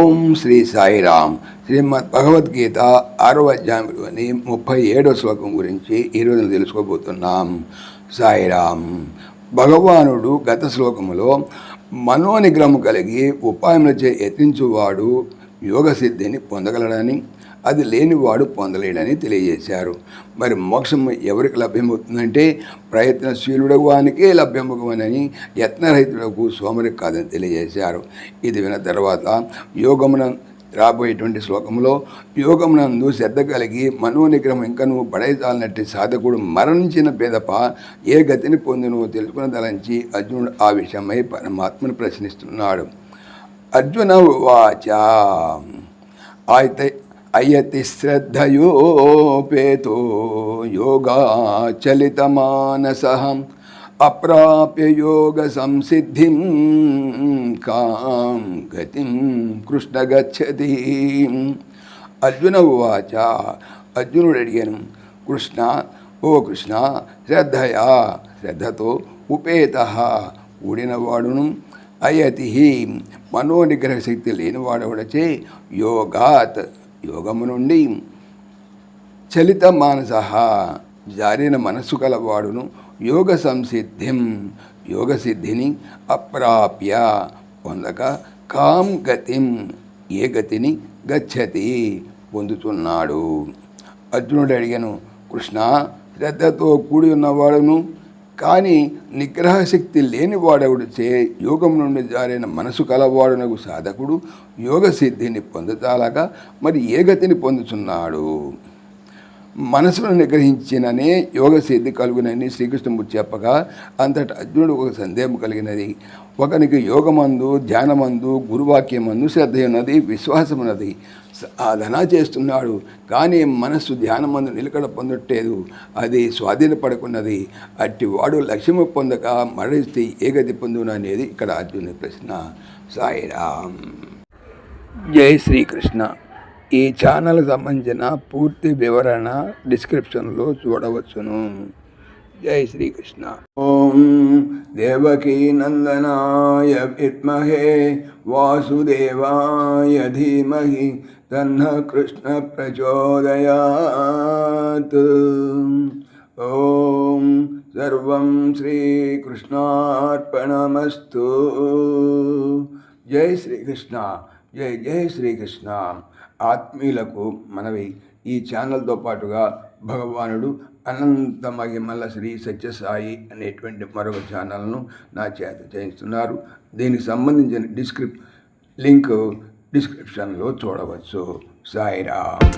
ఓం శ్రీ సాయిరామ్. శ్రీమద్ భగవద్గీత 6వ అధ్యాయంలోని 37వ శ్లోకం గురించి ఈరోజు తెలుసుకోబోతున్నాం. సాయిరామ్. భగవానుడు గత శ్లోకములో మనోనిగ్రహము కలిగి ఉపాయములచే యత్నించువాడు యోగసిద్ధిని పొందగలడని, అది లేనివాడు పొందలేడని తెలియజేశారు. మరి మోక్షం ఎవరికి లభ్యమవుతుందంటే ప్రయత్నశీలుడకు వానికే లభ్యమవునని, యత్నరహితులకు సోమరికి కాదని తెలియజేశారు. ఇది విన్న తర్వాత యోగమున రాబోయేటువంటి శ్లోకంలో యోగమునందు శ్రద్ధ కలిగి మనోనిగ్రహం ఇంకా నువ్వు పడైతాలన్నట్టు సాధకుడు మరణించిన పేదప ఏ గతిని పొందును తెలుసుకున్న తలంచి అర్జునుడు ఆ విషయమై పరమాత్మను ప్రశ్నిస్తున్నాడు. అర్జున వాచ అయతి శ్రద్ధయోపేతో యోగాచలితమానసః అప్రాప్య యోగ సంసిద్ధిం కాం గతిం కృష్ణ గచ్చతి. అర్జున ఉవాచ. అర్జునుడు అడిగాను, కృష్ణ, ఓ కృష్ణ, శ్రద్ధతో ఉపేత కూడినవాడును, అయతి మనోనిగ్రహ శక్తి లేనివాడవడచే యోగాత్ యోగము నుండి, చలిత మానస జారిన మనస్సు కలవాడును, యోగ సంసిద్ధిం యోగసిద్ధిని అప్రాప్య పొందక, కాం గతిం ఏ గతిని గచ్చతి పొందుతున్నాడు. అర్జునుడు అడిగాను, కృష్ణ, శ్రద్ధతో కూడి ఉన్నవాడును కానీ నిగ్రహశక్తి లేనివాడవుడిచే యోగం నుండి జారిన మనసు కలవాడునకు సాధకుడు యోగసిద్ధిని పొందుతాలాగా మరి ఏ గతిని పొందుతున్నాడు? మనసును నిగ్రహించిననే యోగసిద్ధి కలుగునని శ్రీకృష్ణమూర్తి చెప్పగా అంతటా అర్జునుడు ఒక సందేహం కలిగినది. ఒకనికి యోగమందు, ధ్యానమందు, గురువాక్యమందు శ్రద్ధ ఉన్నది, విశ్వాసం ఉన్నది, సాధన చేస్తున్నాడు. కానీ మనస్సు ధ్యానమందు నిలకడ పొందట్లేదు, అది స్వాధీనపడుకున్నది. అట్టి వాడు లక్ష్యము పొందక మరణిస్తే ఏ గతి పొందును అనేది ఇక్కడ అర్జునుడి ప్రశ్న. సాయిరామ్. జై శ్రీకృష్ణ. ఈ ఛానల్ సంబంధించిన పూర్తి వివరణ డిస్క్రిప్షన్లో చూడవచ్చును. జై శ్రీకృష్ణ. ఓం దేవకీ నందనాయ విద్మహే వాసుదేవాయ ధీమహి తన్న కృష్ణ ప్రచోదయాత్. ఓం సర్వం శ్రీకృష్ణార్పణమస్తు. జై శ్రీకృష్ణ. జై జై శ్రీకృష్ణ. ఆత్మీయులకు మనవి, ఈ ఛానల్తో పాటుగా భగవానుడు అనంత మహిమల శ్రీ సత్యసాయి అనేటువంటి మరొక ఛానల్ను నా చేత చేయిస్తున్నారు. దీనికి సంబంధించిన లింక్ డిస్క్రిప్షన్లో చూడవచ్చు. సాయిరామ్.